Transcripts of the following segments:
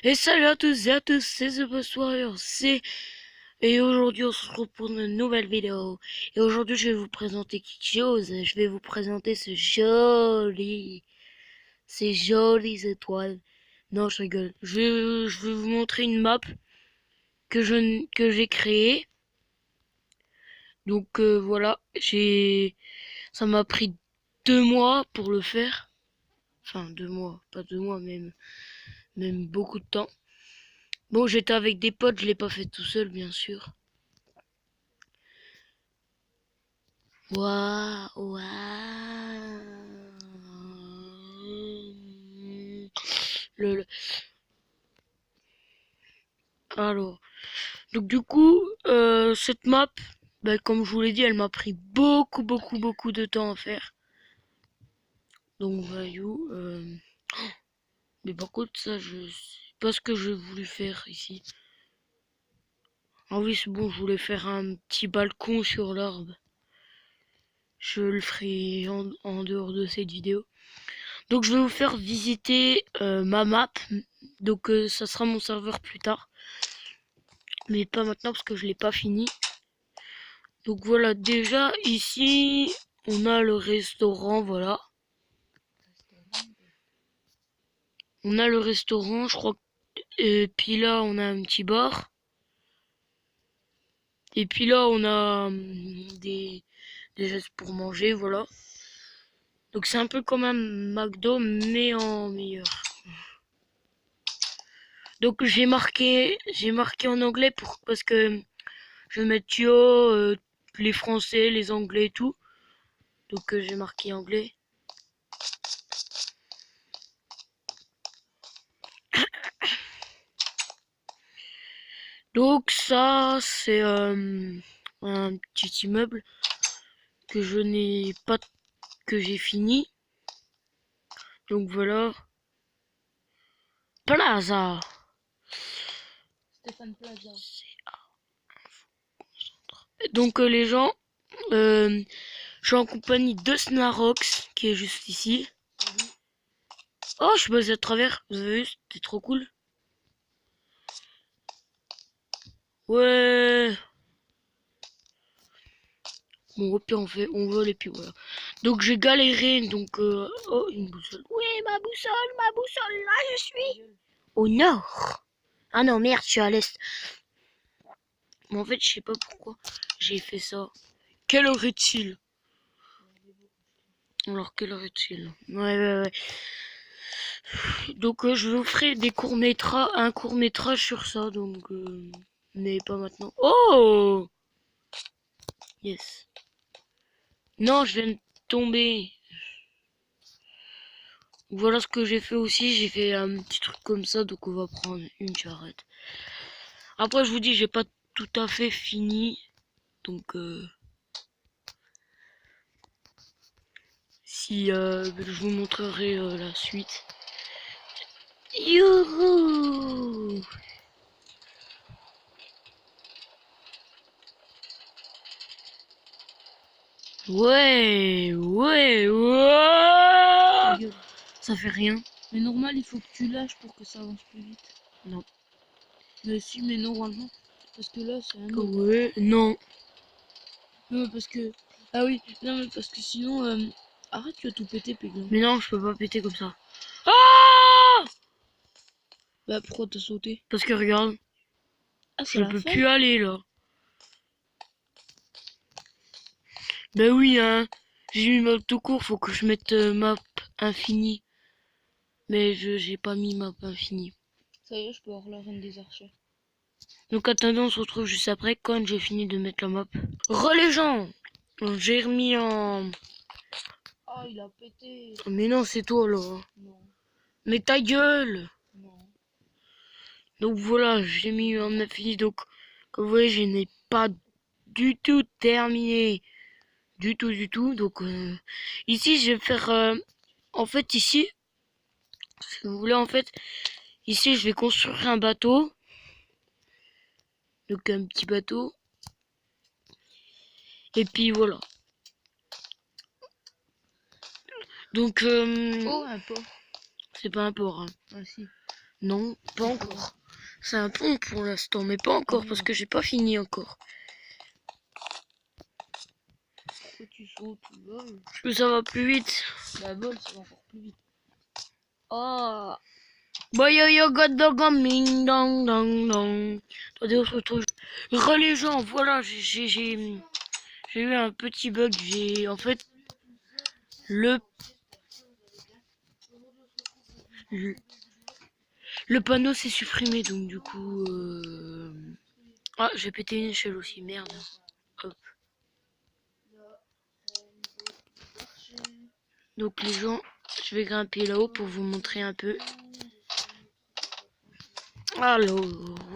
Et salut à tous et à tous, c'est The Warrior, et aujourd'hui on se retrouve pour une nouvelle vidéo. Et aujourd'hui je vais vous présenter quelque chose, je vais vous présenter ces jolies étoiles. Non, je rigole. Je vais vous montrer une map que j'ai créée. Donc voilà, ça m'a pris 2 mois pour le faire. Enfin 2 mois, pas 2 mois, même beaucoup de temps. Bon, j'étais avec des potes, je l'ai pas fait tout seul, bien sûr. Waouh, waouh. Le- Alors, donc du coup, cette map, bah, comme je vous l'ai dit, elle m'a pris beaucoup de temps à faire. Donc, voyou, mais par contre, ça, je sais pas ce que j'ai voulu faire ici. Ah oui, c'est bon, je voulais faire un petit balcon sur l'arbre. Je le ferai en dehors de cette vidéo. Donc je vais vous faire visiter ma map. Donc ça sera mon serveur plus tard. Mais pas maintenant parce que je l'ai pas fini. Donc voilà, déjà ici, on a le restaurant, voilà. On a le restaurant, je crois. Et puis là, on a un petit bar. Et puis là, on a des gestes pour manger, voilà. Donc c'est un peu comme un McDo, mais en meilleur. Donc j'ai marqué en anglais parce que je vais mettre les français, les anglais et tout. Donc j'ai marqué anglais. Donc ça c'est un petit immeuble que je n'ai pas que j'ai fini. Donc voilà. Plaza. Stéphane Plaza. Donc les gens, je suis en compagnie de Snarox qui est juste ici. Oh, je suis passé à travers. Vous avez vu, c'était trop cool. Ouais. Bon, au pire, on vole et puis voilà. Donc j'ai galéré, donc oh, une boussole. Oui, ma boussole, là je suis au nord. Ah non, merde, je suis à l'est. Mais en fait, je sais pas pourquoi j'ai fait ça. Quelle heure est-il? Alors, quelle heure est-il? Ouais. Donc je vous ferai un court-métrage sur ça, donc mais pas maintenant. Oh! Yes. Non, je viens de tomber. Voilà ce que j'ai fait aussi, j'ai fait un petit truc comme ça, donc on va prendre une charrette. Après je vous dis, j'ai pas tout à fait fini, donc si je vous montrerai la suite. Youhou! Ouais. Ça fait rien. Mais normal, il faut que tu lâches pour que ça avance plus vite. Non. Mais si, mais normalement. Parce que là, c'est un autre. Ouais, non. Non, mais parce que. Ah oui, non, mais parce que sinon. Arrête, tu vas tout péter, Péglin. Mais non, je peux pas péter comme ça. Ah! Bah, pourquoi t'as sauté? Parce que regarde, Ah, c'est je la peux fin? plus aller là. Ben oui, hein. J'ai mis map tout court, faut que je mette map infini. Mais j'ai pas mis map infini. Ça y est, je peux avoir la reine des archers. Donc attendez, on se retrouve juste après quand j'ai fini de mettre la map. Les gens! J'ai remis en... Ah, il a pété. Mais non, c'est toi là. Non, Mais ta gueule! non. Donc voilà, j'ai mis en infini. Donc, comme vous voyez, je n'ai pas du tout terminé. Du tout. Donc ici, je vais faire... en fait, ici, si vous voulez, en fait, ici, je vais construire un bateau. Donc un petit bateau. Et puis voilà. Donc Oh, un port. c'est pas un port. Hein. Ah, si. Non, pas encore. C'est un pont pour l'instant, mais pas encore parce que j'ai pas fini encore. Pourquoi tu sautes, tu voles? Ça va plus vite. Bah vol, ça va encore plus vite. Ah. Boy yo yo god dog ming dong dong dong. Attendez, on se retrouve. Les gens, voilà, j'ai eu un petit bug. J'ai en fait le le, le panneau s'est supprimé, donc du coup ah, j'ai pété une échelle aussi, merde. Hop. Donc les gens, je vais grimper là-haut pour vous montrer un peu. Alors,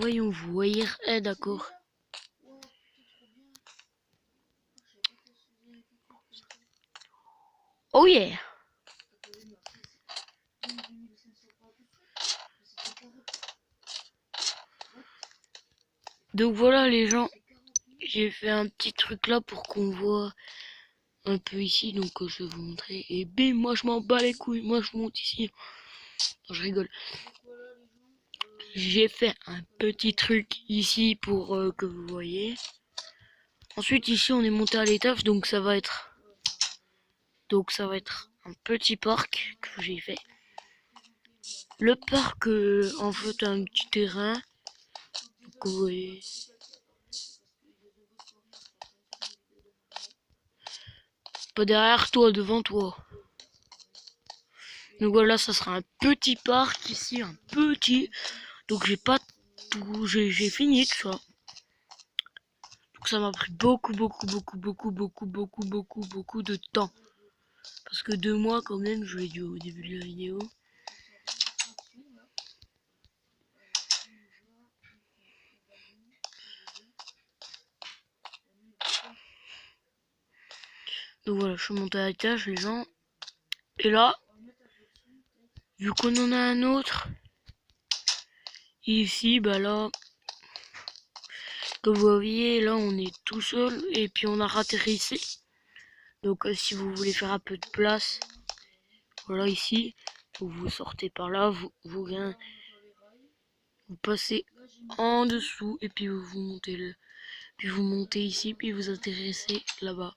voyons voir. Eh d'accord. Oh yeah. Donc voilà les gens, j'ai fait un petit truc là pour qu'on voit un peu ici, donc je vais vous montrer. Et bim, moi je m'en bats les couilles, moi je monte ici. Non, je rigole. J'ai fait un petit truc ici pour que vous voyez. Ensuite ici on est monté à l'étage, donc ça va être un petit parc que j'ai fait. Le parc en fait un petit terrain. Donc vous voyez. Pas derrière toi, devant toi. Donc voilà, ça sera un petit parc ici, un petit. Donc j'ai pas tout, j'ai fini tout ça. Donc ça m'a pris beaucoup de temps. Parce que 2 mois quand même, je l'ai dit au début de la vidéo. Donc voilà, je suis monté à l'étage, les gens. Et là, vu qu'on en a un autre, ici, bah là, comme vous voyez, là on est tout seul et puis on a ratterrissé. Donc si vous voulez faire un peu de place, voilà ici, vous sortez par là, vous passez en dessous et puis vous montez puis vous montez ici, puis vous atterrissez là-bas.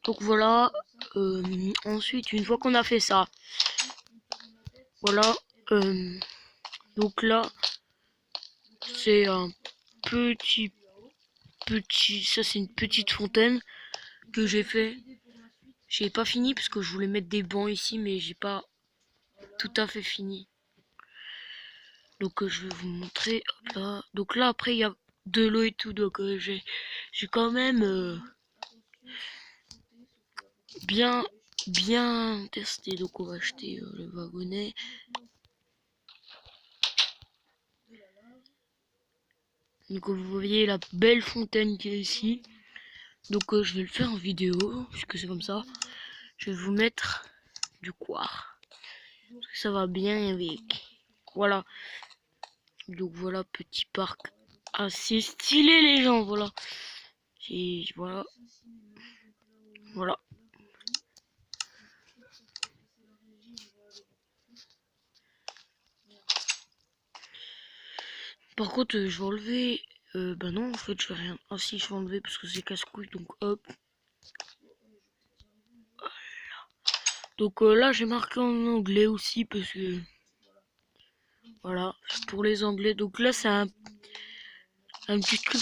Donc voilà, ensuite une fois qu'on a fait ça, voilà, donc là c'est un petit, ça c'est une petite fontaine que j'ai fait. J'ai pas fini parce que je voulais mettre des bancs ici, mais j'ai pas tout à fait fini. Donc je vais vous montrer. Hop là. Donc là après il y a de l'eau et tout, donc j'ai quand même bien testé. Donc on va acheter le wagonnet. Donc vous voyez la belle fontaine qui est ici. Donc je vais le faire en vidéo puisque c'est comme ça. Je vais vous mettre du quartz. Ça va bien avec. Voilà. Donc voilà, petit parc assez stylé les gens, voilà. Et voilà. Voilà. Par contre, je vais enlever. Bah non, en fait, je vais rien. Ah si, je vais enlever parce que c'est casse-couille, donc hop. Donc là, j'ai marqué en anglais aussi parce que. Voilà, pour les anglais. Donc là, c'est un petit truc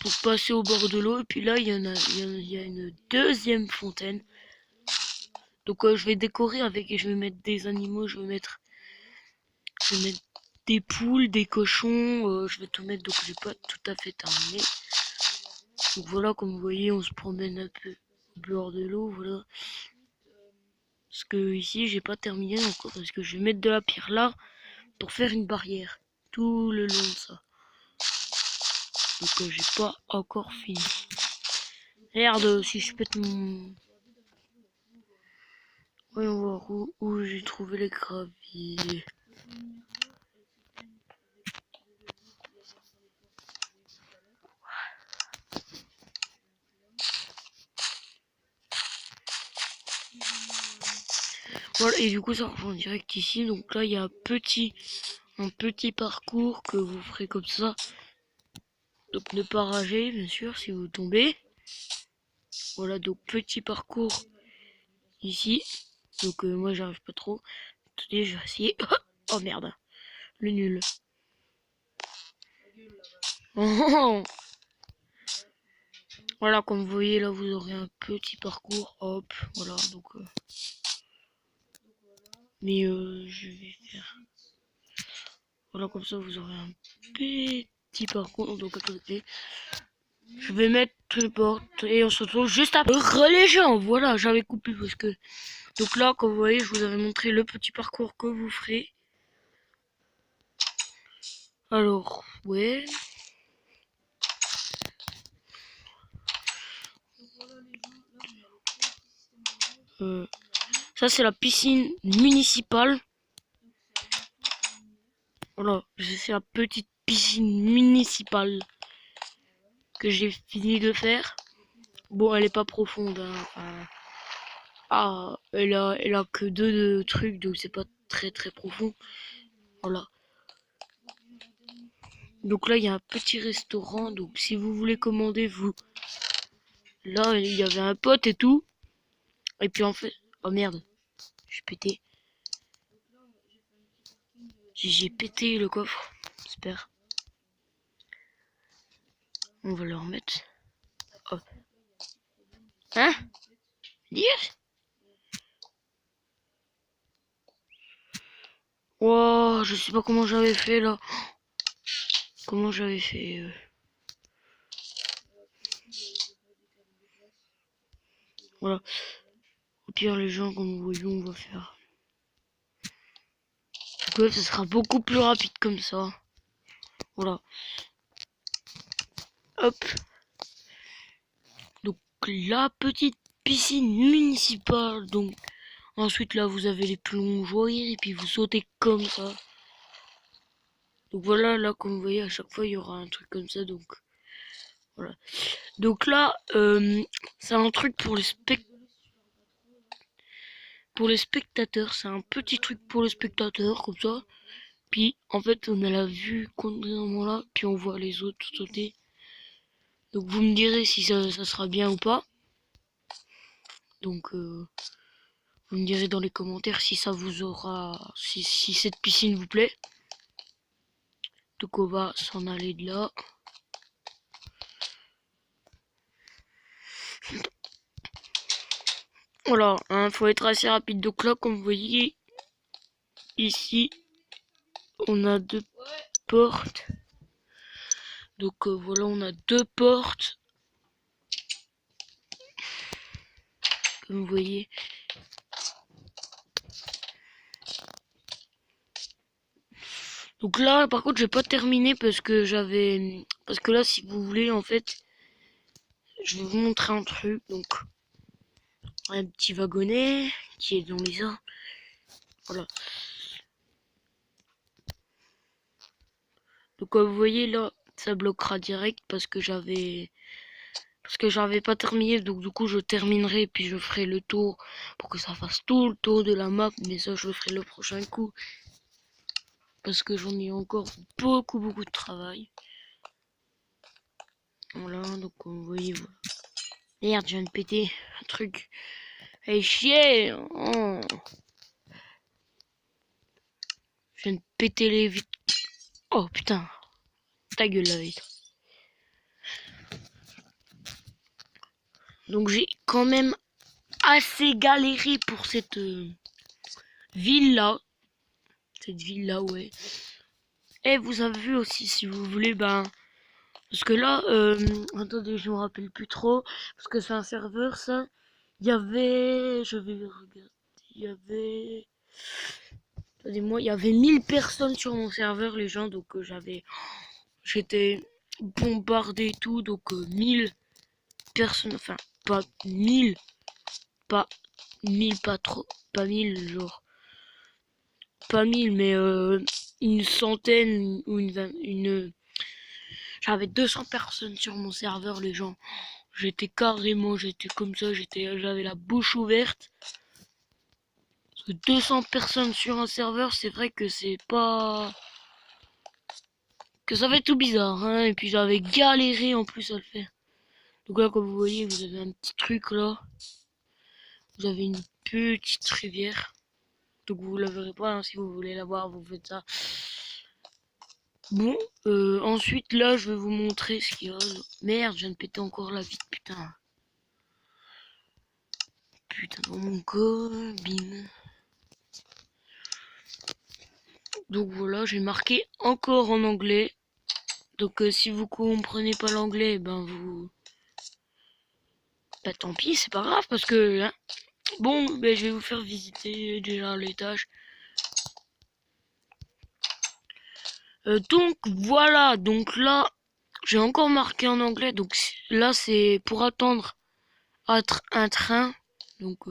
pour passer au bord de l'eau. Et puis là, il y a une deuxième fontaine. Donc je vais décorer avec et je vais mettre des animaux. Je vais mettre des poules, des cochons. Je vais tout mettre. Donc j'ai pas tout à fait terminé. Donc voilà, comme vous voyez, on se promène un peu au bord de l'eau. Voilà. Parce que ici, j'ai pas terminé encore. Parce que je vais mettre de la pierre là pour faire une barrière tout le long de ça. Donc j'ai pas encore fini. Merde, si je pète mon... Voyons voir où j'ai trouvé les graviers. Voilà, et du coup ça rejoint direct ici. Donc là il y a un petit parcours que vous ferez comme ça. Donc ne pas rager bien sûr si vous tombez. Voilà, donc petit parcours ici. Donc moi j'arrive pas trop. Attendez, je vais essayer. Oh merde, le nul. Voilà, comme vous voyez là, vous aurez un petit parcours. Hop, voilà. Donc, mais je vais faire. Voilà, comme ça vous aurez un petit parcours. Donc attendez, je vais mettre les portes et on se retrouve juste après. Les gens, voilà, j'avais coupé parce que. Donc là, comme vous voyez, je vous avais montré le petit parcours que vous ferez. Alors, ouais. Ça c'est la piscine municipale. Voilà, c'est la petite piscine municipale que j'ai fini de faire. Bon, elle est pas profonde. Hein. Elle a que deux trucs, donc c'est pas très très profond. Voilà. Donc là, il y a un petit restaurant. Donc si vous voulez commander, vous. Là, il y avait un pote et tout. Et puis en fait, oh merde, j'ai pété. J'ai pété le coffre. J'espère. On va le remettre. Hop. Hein? Yes. Wow, je sais pas comment j'avais fait là. Comment j'avais fait Voilà. Au pire, les gens, comme vous voyez, on va faire. Donc, ça sera beaucoup plus rapide comme ça. Voilà. Hop. Donc, la petite piscine municipale. Donc, ensuite, là, vous avez les plongeoires et puis vous sautez comme ça. Donc, voilà, là, comme vous voyez, à chaque fois, il y aura un truc comme ça. Donc, voilà. Donc, là, c'est un truc pour les spectateurs. C'est un petit truc pour les spectateurs, comme ça. Puis en fait on a la vue contrairement là, puis on voit les autres sauter. Donc vous me direz si ça sera bien ou pas. Donc vous me direz dans les commentaires si ça vous aura, si cette piscine vous plaît. Donc on va s'en aller de là. Voilà, hein, faut être assez rapide. Donc là, comme vous voyez, ici, on a deux portes. Donc voilà, on a deux portes. Comme vous voyez. Donc là, par contre, j'ai pas terminé parce que là, si vous voulez, en fait, je vais vous montrer un truc. Donc, un petit wagonnet qui est dans les arbres. Voilà. Donc, comme vous voyez là, ça bloquera direct parce que j'avais pas terminé. Donc, du coup, je terminerai puis je ferai le tour pour que ça fasse tout le tour de la map. Mais ça, je le ferai le prochain coup parce que j'en ai encore beaucoup de travail. Voilà. Donc, comme vous voyez, voilà. Merde, je viens de péter un truc. Hey, chier! Oh. Je viens de péter les vitres. Oh putain, ta gueule la vitre. Donc j'ai quand même assez galéré pour cette ville là. Cette ville là, ouais. Et vous avez vu aussi, si vous voulez, ben. Parce que là, attendez, je me rappelle plus trop. Parce que c'est un serveur, ça. Il y avait. Je vais regarder. Il y avait. Attendez-moi, il y avait 1000 personnes sur mon serveur, les gens. Donc j'étais bombardé et tout. Donc 1000 personnes. Enfin, pas 1000. Pas 1000, pas trop. Pas 1000, genre. Pas 1000, mais une centaine ou une. J'avais 200 personnes sur mon serveur, les gens. J'étais comme ça, j'avais la bouche ouverte. 200 personnes sur un serveur, c'est vrai que c'est pas... que ça fait tout bizarre, hein. Et puis j'avais galéré en plus à le faire. Donc là, comme vous voyez, vous avez un petit truc là. Vous avez une petite rivière. Donc vous la verrez pas, hein. Si vous voulez la voir, vous faites ça. Bon, ensuite là, je vais vous montrer ce qu'il y a. Merde, je viens de péter encore la vitre, putain. Putain, dans mon corps, bim. Donc voilà, j'ai marqué encore en anglais. Donc si vous comprenez pas l'anglais, ben vous... Bah tant pis, c'est pas grave parce que... Hein. Bon, ben je vais vous faire visiter déjà l'étage. Donc voilà, donc là, j'ai encore marqué en anglais. Donc là, c'est pour attendre un train. Donc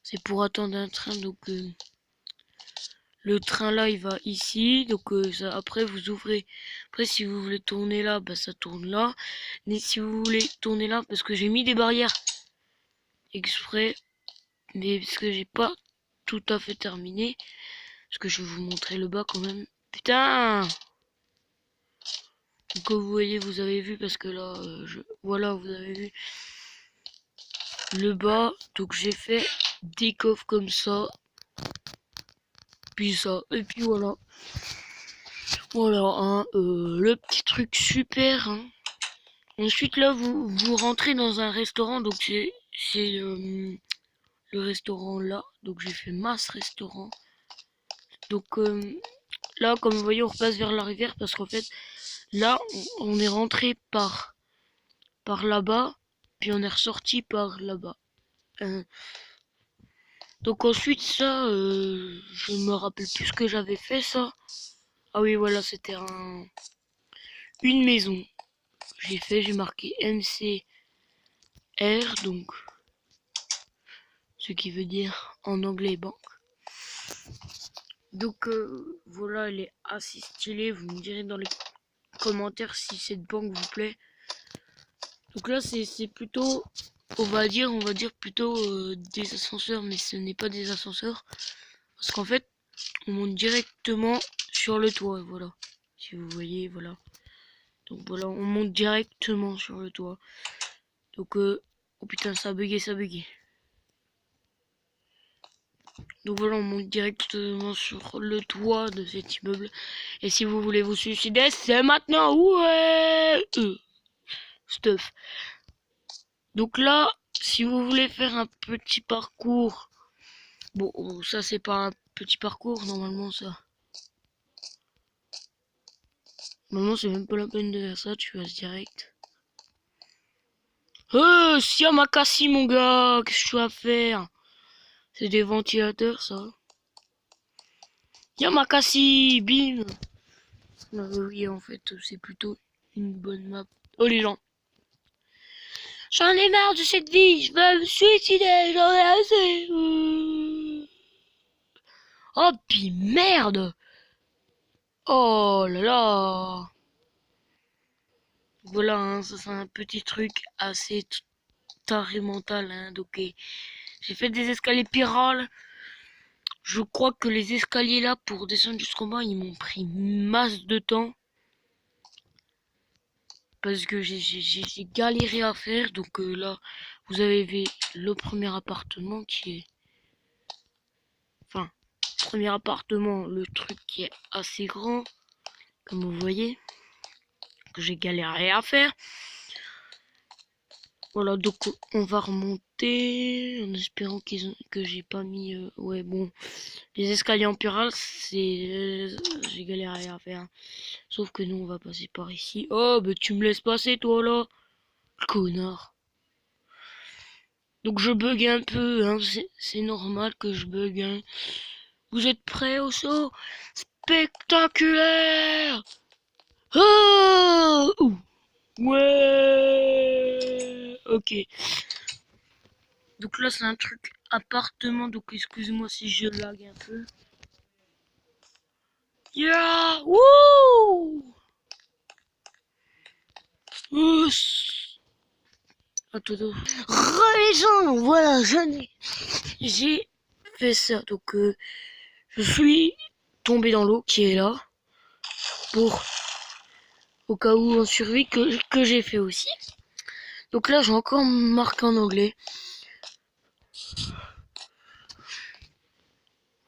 c'est pour attendre un train. Donc le train là, il va ici. Donc ça, après, vous ouvrez. Après, si vous voulez tourner là, bah ça tourne là. Mais si vous voulez tourner là, parce que j'ai mis des barrières exprès, mais parce que j'ai pas tout à fait terminé. Parce que je vais vous montrer le bas quand même. Putain! Donc, comme vous voyez, vous avez vu, parce que là, voilà, vous avez vu le bas. Donc j'ai fait des coffres comme ça. Puis ça. Et puis voilà. Voilà, hein, le petit truc super. Hein. Ensuite là, vous rentrez dans un restaurant. Donc c'est le restaurant là. Donc j'ai fait Mass Restaurant. Donc là, comme vous voyez, on repasse vers la rivière parce qu'en fait, là, on est rentré par là-bas, puis on est ressorti par là-bas. Donc ensuite, ça, je me rappelle plus ce que j'avais fait, ça. Ah oui, voilà, c'était une maison. J'ai marqué MCR, donc ce qui veut dire en anglais banque. Donc voilà, elle est assez stylée. Vous me direz dans les commentaires si cette banque vous plaît. Donc là, c'est plutôt, on va dire plutôt des ascenseurs, mais ce n'est pas des ascenseurs. Parce qu'en fait, on monte directement sur le toit, voilà. Si vous voyez, voilà. Donc voilà, on monte directement sur le toit. Donc, oh putain, ça a bugué, ça a bugué. Donc voilà, on monte directement sur le toit de cet immeuble. Et si vous voulez vous suicider, c'est maintenant. Ouais, stuff. Donc là, si vous voulez faire un petit parcours, bon, ça c'est pas un petit parcours normalement ça. Normalement c'est même pas la peine de faire ça, tu vas direct. Siamakasi mon gars, qu'est-ce que tu vas faire? C'est des ventilateurs ça. Yamakasi, bim. Oui en fait c'est plutôt une bonne map. Oh les gens. J'en ai marre de cette vie, je veux me suicider, j'en ai assez. Oh puis merde. Oh là là. Voilà, hein, ça c'est un petit truc assez taré mental. Hein, donc j'ai fait des escaliers pyrales. Je crois que les escaliers là pour descendre jusqu'en bas, ils m'ont pris masse de temps. Parce que j'ai galéré à faire. Donc là, vous avez vu le premier appartement qui est... Enfin, premier appartement, le truc qui est assez grand. Comme vous voyez. Que j'ai galéré à faire. Voilà, donc on va remonter en espérant que j'ai pas mis... ouais, bon, les escaliers en pyrale, c'est... j'ai galéré à faire. Sauf que nous, on va passer par ici. Oh, bah tu me laisses passer, toi, là. Connard. Donc je bug un peu, hein, c'est normal que je bug. Hein. Vous êtes prêts au saut spectaculaire? Oh ouais. Ok. Donc là c'est un truc appartement, donc excusez-moi si je lag un peu. Yeah. Wouh. Attends. Les gens, voilà, j'ai fait ça. Donc je suis tombé dans l'eau qui est là pour au cas où on survit que j'ai fait aussi. Donc là j'ai encore marqué en anglais.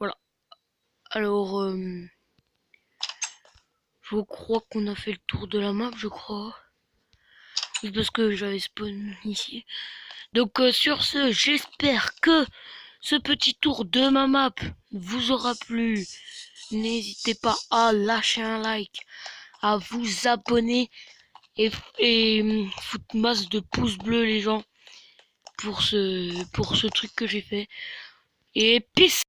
Voilà. Alors je crois qu'on a fait le tour de la map, je crois. Oui, parce que j'avais spawn ici. Donc sur ce, j'espère que ce petit tour de ma map vous aura plu. N'hésitez pas à lâcher un like, à vous abonner et foutre masse de pouces bleus les gens pour ce truc que j'ai fait. Et peace.